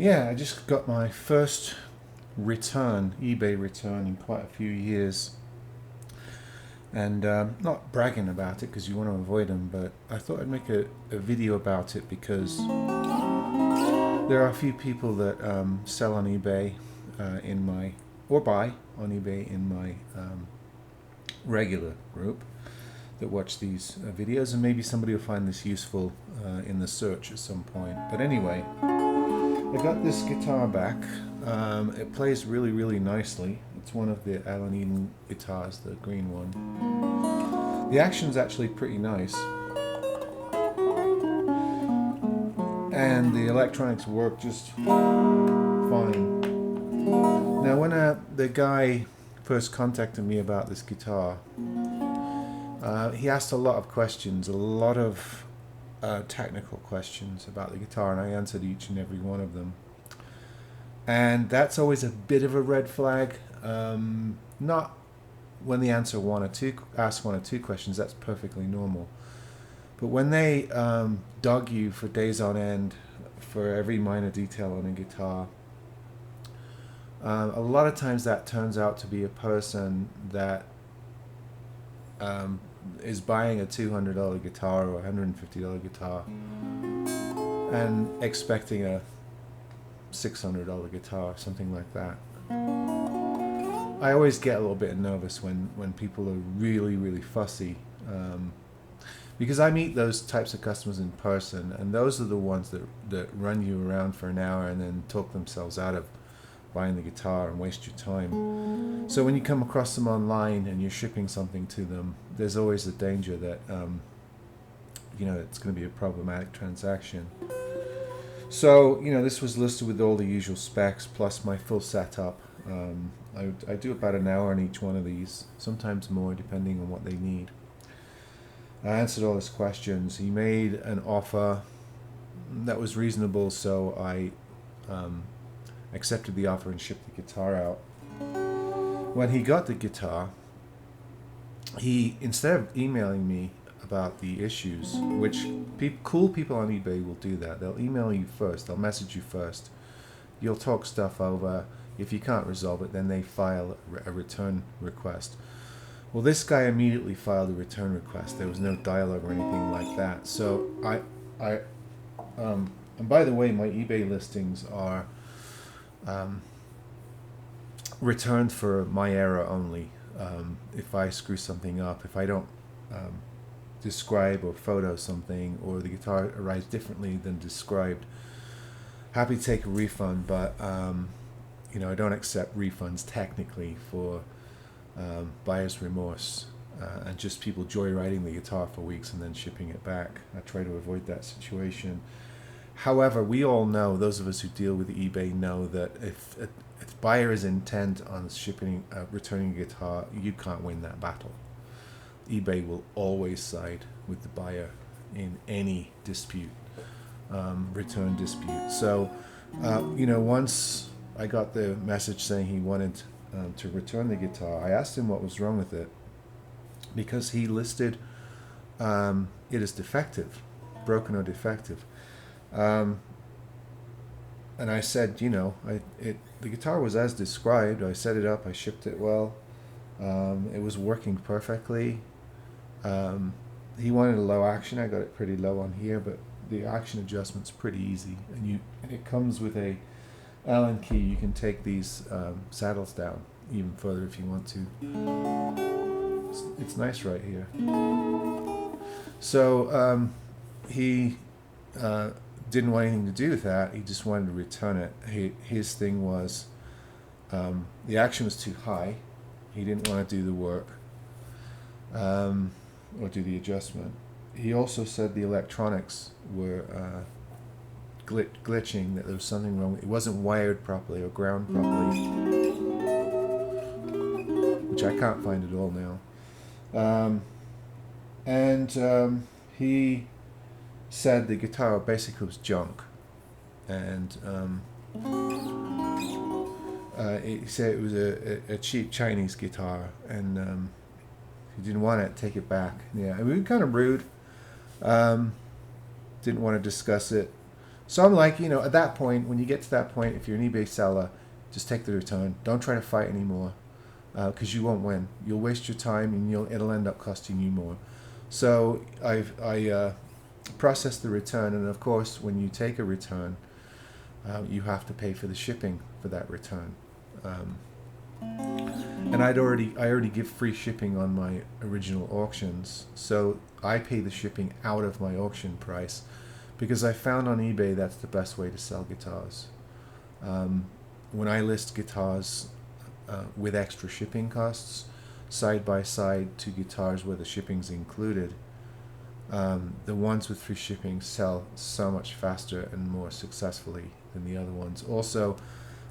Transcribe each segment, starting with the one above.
yeah, I just got my first eBay return in quite a few years. And not bragging about it because you want to avoid them, but I thought I'd make a video about it because there are a few people that sell on eBay or buy on eBay in my regular group that watch these videos, and maybe somebody will find this useful in the search at some point. But anyway, I got this guitar back. It plays really, really nicely. It's one of the Alan Eden guitars, the green one. The action's actually pretty nice. And the electronics work just fine. Now, when the guy first contacted me about this guitar, he asked a lot of questions, a lot of technical questions about the guitar, and I answered each and every one of them. And that's always a bit of a red flag. Not when they ask one or two questions, that's perfectly normal. But when they dog you for days on end for every minor detail on a guitar, a lot of times that turns out to be a person that is buying a $200 guitar or $150 guitar and expecting a $600 guitar, something like that. I always get a little bit nervous when people are really, really fussy, because I meet those types of customers in person, and those are the ones that run you around for an hour and then talk themselves out of buying the guitar and waste your time. So when you come across them online and you're shipping something to them, there's always the danger that it's going to be a problematic transaction. So this was listed with all the usual specs plus my full setup. I do about an hour on each one of these, sometimes more depending on what they need. I answered all his questions. He made an offer that was reasonable, so I accepted the offer and shipped the guitar out. When he got the guitar, he, instead of emailing me about the issues, which cool people on eBay will do that. They'll email you first. They'll message you first. You'll talk stuff over. If you can't resolve it, then they file a return request. Well, this guy immediately filed a return request. There was no dialogue or anything like that. So and by the way, my eBay listings are returned for my error only. If I screw something up, if I don't describe or photo something, or the guitar arrives differently than described, happy to take a refund, but I don't accept refunds technically for buyer's remorse and just people joyriding the guitar for weeks and then shipping it back. I try to avoid that situation. However, we all know, those of us who deal with eBay know, that if buyer is intent on returning a guitar, you can't win that battle. eBay will always side with the buyer in any dispute, return dispute. So, once I got the message saying he wanted to return the guitar, I asked him what was wrong with it, because he listed it as defective, broken or defective. And I said, the guitar was as described. I set it up, I shipped it well. It was working perfectly. He wanted a low action. I got it pretty low on here, but the action adjustment's pretty easy. And it comes with a Allen key. You can take these saddles down even further if you want to. It's nice right here. So he didn't want anything to do with that. He just wanted to return it. His thing was the action was too high. He didn't want to do the work or do the adjustment. He also said the electronics were glitching, that there was something wrong. It wasn't wired properly or ground properly, which I can't find at all now. He said the guitar basically was junk, and he said it was a cheap Chinese guitar, and he didn't want it, take it back. Yeah, I mean, we were kind of rude. Didn't want to discuss it. So I'm like, at that point, when you get to that point, if you're an eBay seller, just take the return. Don't try to fight anymore, because you won't win. You'll waste your time, and it'll end up costing you more. So I processed the return, and of course, when you take a return, you have to pay for the shipping for that return. And I already give free shipping on my original auctions, so I pay the shipping out of my auction price, because I found on eBay that's the best way to sell guitars. When I list guitars with extra shipping costs side by side to guitars where the shipping's included, the ones with free shipping sell so much faster and more successfully than the other ones. Also,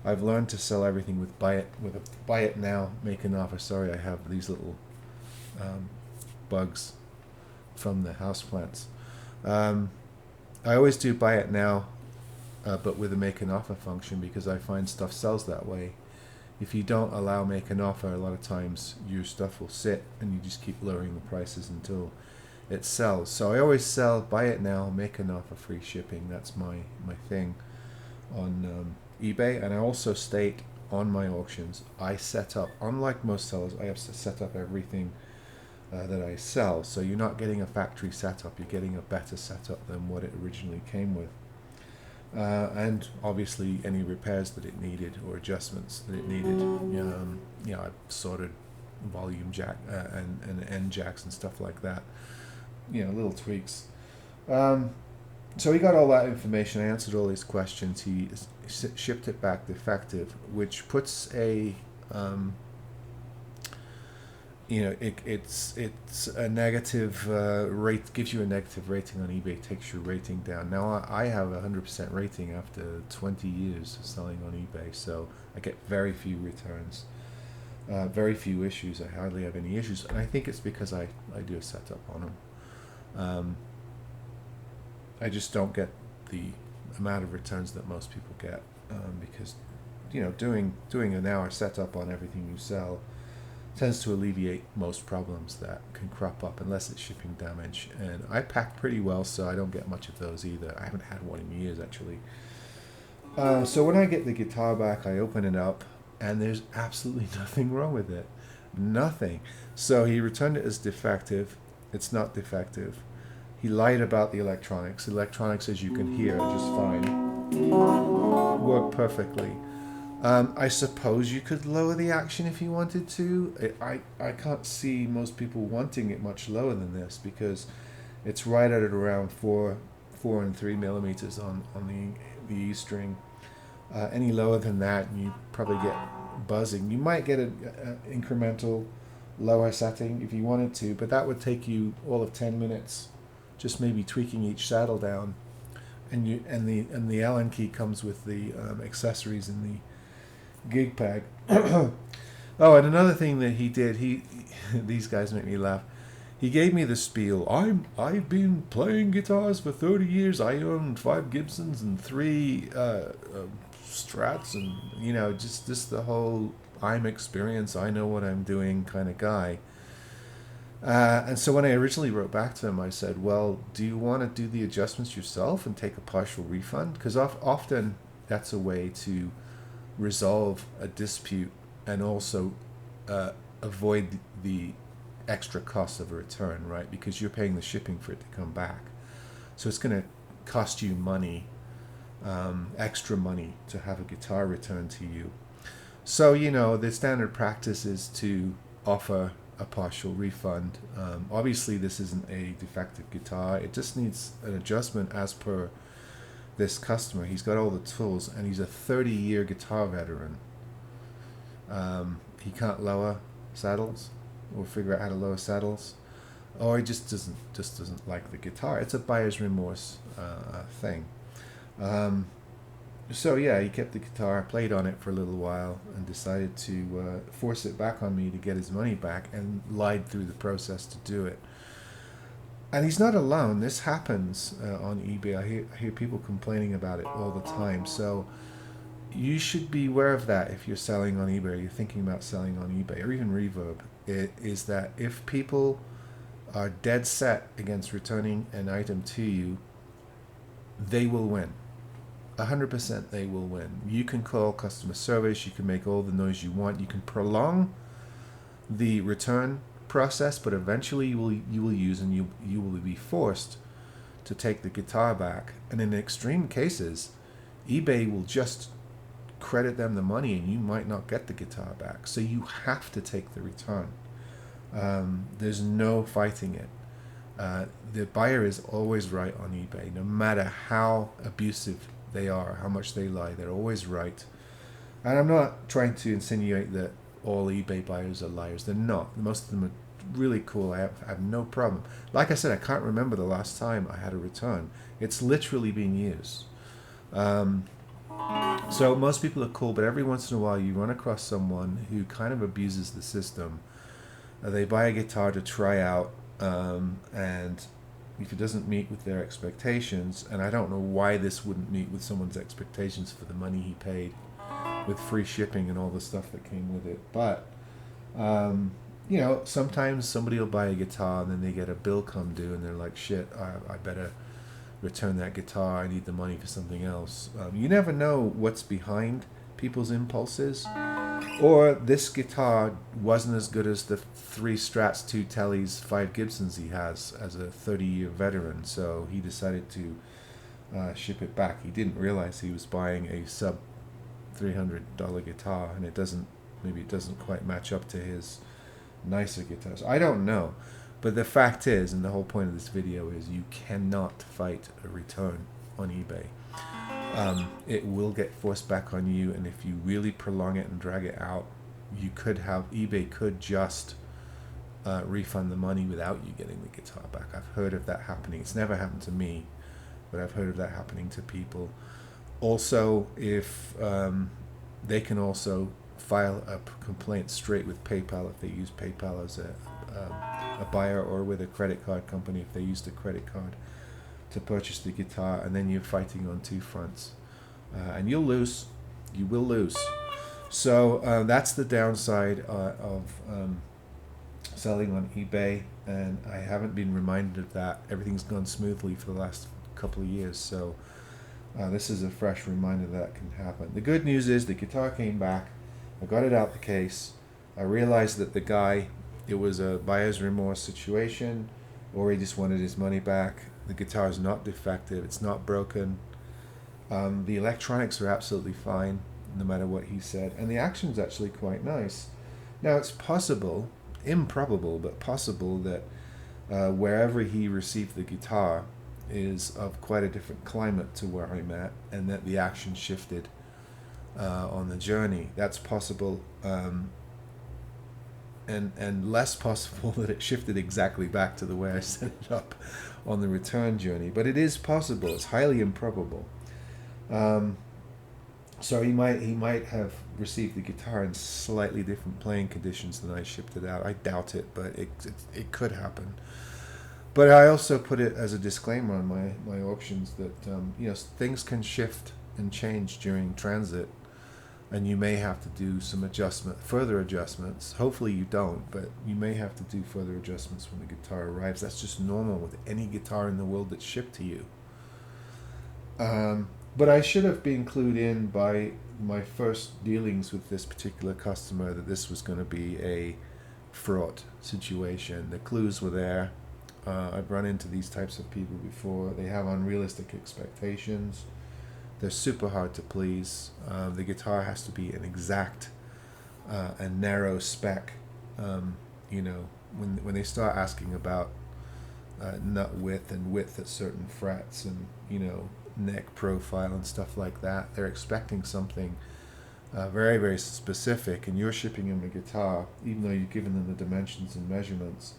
I've learned to sell everything with a buy it now, make an offer. Sorry, I have these little bugs from the houseplants. I always do buy it now, but with a make an offer function, because I find stuff sells that way. If you don't allow make an offer, a lot of times your stuff will sit and you just keep lowering the prices until it sells. So I always sell buy it now, make an offer, free shipping. That's my thing on eBay. And I also state on my auctions, I set up, unlike most sellers, I have to set up everything that I sell. So you're not getting a factory setup, you're getting a better setup than what it originally came with. And obviously any repairs that it needed or adjustments that it needed. I sorted volume jack and end jacks and stuff like that. Little tweaks. So he got all that information. I answered all his questions. He shipped it back defective, which puts a it's a negative rate, gives you a negative rating on eBay, takes your rating down. Now I have a 100% rating after 20 years of selling on eBay, so I get very few returns, very few issues. I hardly have any issues, and I think it's because I do a setup on them. I just don't get the amount of returns that most people get, because doing an hour setup on everything you sell tends to alleviate most problems that can crop up, unless it's shipping damage. And I pack pretty well, so I don't get much of those either. I haven't had one in years, actually. So when I get the guitar back, I open it up, and there's absolutely nothing wrong with it. Nothing. So he returned it as defective. It's not defective. He lied about the electronics. The electronics, as you can hear, are just fine. Work perfectly. I suppose you could lower the action if you wanted to. I can't see most people wanting it much lower than this, because it's right at around 4 and 3 millimeters on the E string. Any lower than that, you probably get buzzing. You might get an incremental lower setting if you wanted to, but that would take you all of 10 minutes, just maybe tweaking each saddle down. And the Allen key comes with the accessories in the gig pack. Oh, and another thing that he did, these guys make me laugh. He gave me the spiel. I've been playing guitars for 30 years. I own 5 Gibsons and 3 Strats, and just the whole I'm experienced, I know what I'm doing kind of guy. And so when I originally wrote back to him, I said, well, do you want to do the adjustments yourself and take a partial refund? Because often that's a way to resolve a dispute and also avoid the extra cost of a return, right? Because you're paying the shipping for it to come back. So it's going to cost you money, extra money, to have a guitar returned to you. So, the standard practice is to offer a partial refund. Obviously, this isn't a defective guitar. It just needs an adjustment as per this customer. He's got all the tools, and he's a 30-year guitar veteran. He can't lower saddles or figure out how to lower saddles, or he just doesn't like the guitar. It's a buyer's remorse thing. So yeah, he kept the guitar, played on it for a little while, and decided to force it back on me to get his money back, and lied through the process to do it. And he's not alone. This happens on eBay. I hear people complaining about it all the time. So you should be aware of that if you're selling on eBay, or you're thinking about selling on eBay, or even Reverb. It is that if people are dead set against returning an item to you, they will win. 100% they will win. You can call customer service, you can make all the noise you want, you can prolong the return process, but eventually you will use, and you will be forced to take the guitar back. And in extreme cases, eBay will just credit them the money and you might not get the guitar back. So you have to take the return. There's no fighting it. The buyer is always right on eBay, no matter how abusive they are, how much they lie, they're always right. And I'm not trying to insinuate that all eBay buyers are liars. They're not. Most of them are really cool. I have no problem. Like I said, I can't remember the last time I had a return. It's literally being used. So most people are cool, but every once in a while you run across someone who kind of abuses the system. They buy a guitar to try out, and if it doesn't meet with their expectations, and I don't know why this wouldn't meet with someone's expectations for the money he paid, with free shipping and all the stuff that came with it. But you know, sometimes somebody will buy a guitar and then they get a bill come due and they're like, shit, I better return that guitar, I need the money for something else. You never know what's behind people's impulses. Or this guitar wasn't as good as the 3 Strats, 2 Tellys, 5 Gibsons he has as a 30-year veteran, so he decided to ship it back. He didn't realize he was buying a sub $300 guitar, and maybe it doesn't quite match up to his nicer guitars. I don't know. But the fact is, and the whole point of this video is, you cannot fight a return on eBay. It will get forced back on you, and if you really prolong it and drag it out, eBay could just refund the money without you getting the guitar back. I've heard of that happening. It's never happened to me, but I've heard of that happening to people. Also, if they can also file a complaint straight with PayPal if they use PayPal as a buyer, or with a credit card company if they used a credit card to purchase the guitar, and then you're fighting on 2 fronts, and you'll lose. You will lose. So that's the downside of selling on eBay, and I haven't been reminded of that. Everything's gone smoothly for the last couple of years, so this is a fresh reminder that can happen. The good news is the guitar came back. I got it out the case. I realized that the guy, it was a buyer's remorse situation, or he just wanted his money back. The guitar is not defective. It's not broken. The electronics are absolutely fine, no matter what he said. And the action's actually quite nice. Now, it's possible, improbable, but possible that wherever he received the guitar is of quite a different climate to where I'm at, and that the action shifted on the journey. That's possible. And less possible that it shifted exactly back to the way I set it up on the return journey. But it is possible. It's highly improbable. So he might have received the guitar in slightly different playing conditions than I shipped it out. I doubt it, but it could happen. But I also put it as a disclaimer on my auctions that you know, things can shift and change during transit, and you may have to do some further adjustments. Hopefully you don't, but you may have to do further adjustments when the guitar arrives. That's just normal with any guitar in the world that's shipped to you. But I should have been clued in by my first dealings with this particular customer that this was going to be a fraught situation. The clues were there. I've run into these types of people before. They have unrealistic expectations. They're super hard to please. The guitar has to be an exact and narrow spec. You know, when they start asking about nut width and width at certain frets, and you know, neck profile and stuff like that, they're expecting something very, very specific, and you're shipping them a guitar, even though you've given them the dimensions and measurements.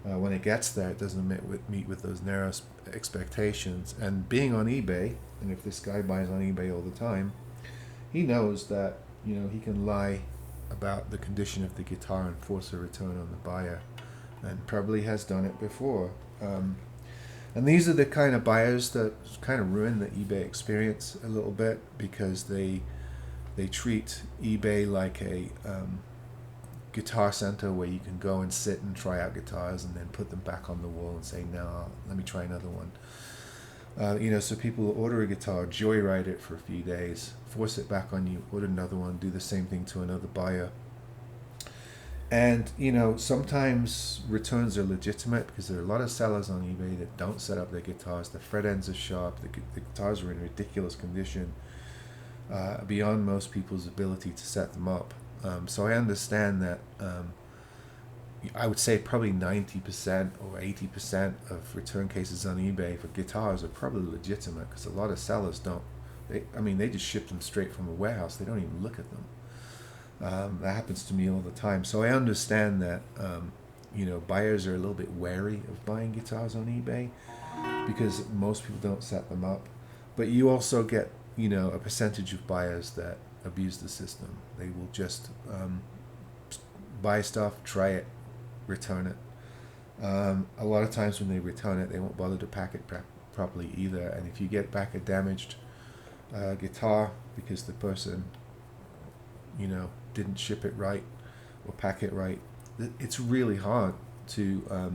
When it gets there, it doesn't meet with those narrow expectations. And being on eBay, and if this guy buys on eBay all the time, he knows that, you know, he can lie about the condition of the guitar and force a return on the buyer, and probably has done it before. And these are the kind of buyers that kind of ruin the eBay experience a little bit, because they treat eBay like a guitar center where you can go and sit and try out guitars and then put them back on the wall and say, no, let me try another one. So people order a guitar, joyride it for a few days, force it back on you, order another one, do the same thing to another buyer. And, sometimes returns are legitimate because there are a lot of sellers on eBay that don't set up their guitars. The fret ends are sharp, the guitars are in ridiculous condition, beyond most people's ability to set them up. So I understand that. I would say probably 90% or 80% of return cases on eBay for guitars are probably legitimate, because a lot of sellers don't. They just ship them straight from a warehouse. They don't even look at them. That happens to me all the time. So I understand that buyers are a little bit wary of buying guitars on eBay because most people don't set them up. But you also get a percentage of buyers that abuse the system. They will just buy stuff, try it, return it. A lot of times when they return it, they won't bother to pack it properly either. And if you get back a damaged guitar because the person didn't ship it right or pack it right, it's really hard to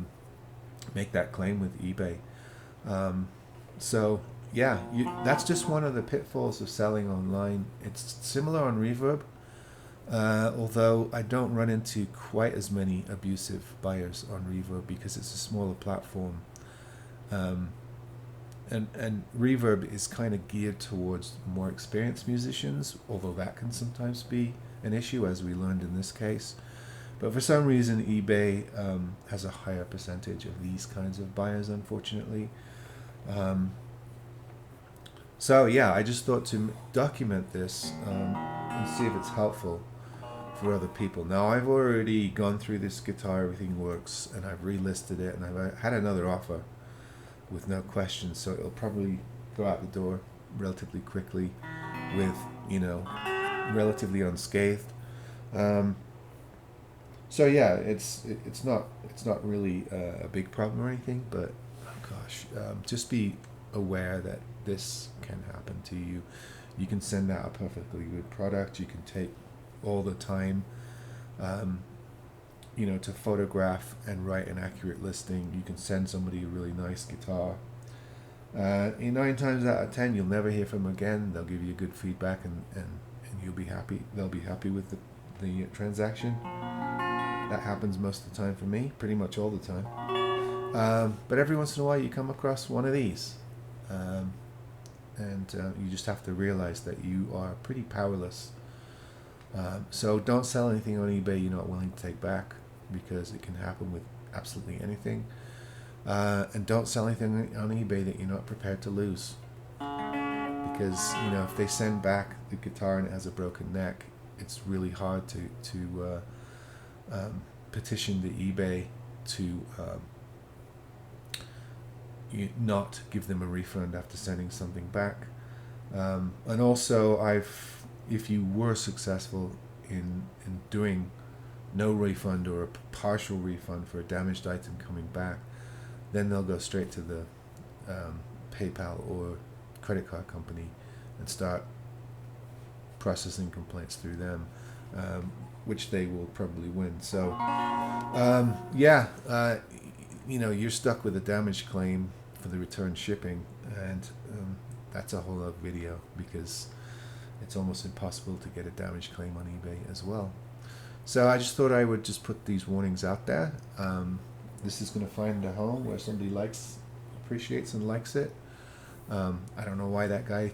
make that claim with eBay. That's just one of the pitfalls of selling online. It's similar on Reverb, although I don't run into quite as many abusive buyers on Reverb because it's a smaller platform. And Reverb is kind of geared towards more experienced musicians, although that can sometimes be an issue, as we learned in this case. But for some reason, eBay has a higher percentage of these kinds of buyers, unfortunately. I just thought to document this and see if it's helpful for other people. Now, I've already gone through this guitar, everything works, and I've relisted it, and I've had another offer with no questions, so it'll probably go out the door relatively quickly with, relatively unscathed. It's not really a big problem or anything, but just be aware that this can happen to you. You can send out a perfectly good product. You can take all the time to photograph and write an accurate listing. You can send somebody a really nice guitar. 9 times out of 10, you'll never hear from them again. They'll give you good feedback, and you'll be happy. They'll be happy with the transaction. That happens most of the time for me, pretty much all the time. But every once in a while, you come across one of these, and you just have to realize that you are pretty powerless. So don't sell anything on eBay you're not willing to take back, because it can happen with absolutely anything. And don't sell anything on eBay that you're not prepared to lose, because if they send back the guitar and it has a broken neck, it's really hard to petition the eBay to not give them a refund after sending something back. And also, if you were successful in doing no refund or a partial refund for a damaged item coming back, then they'll go straight to the PayPal or credit card company and start processing complaints through them, which they will probably win. So you're stuck with a damage claim for the return shipping, and that's a whole other video, because it's almost impossible to get a damage claim on eBay as well. So I just thought I would just put these warnings out there. This is going to find a home where somebody appreciates and likes it. I don't know why that guy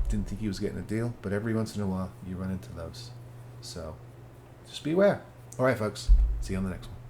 didn't think he was getting a deal, but every once in a while you run into those. So just beware. All right, folks. See you on the next one.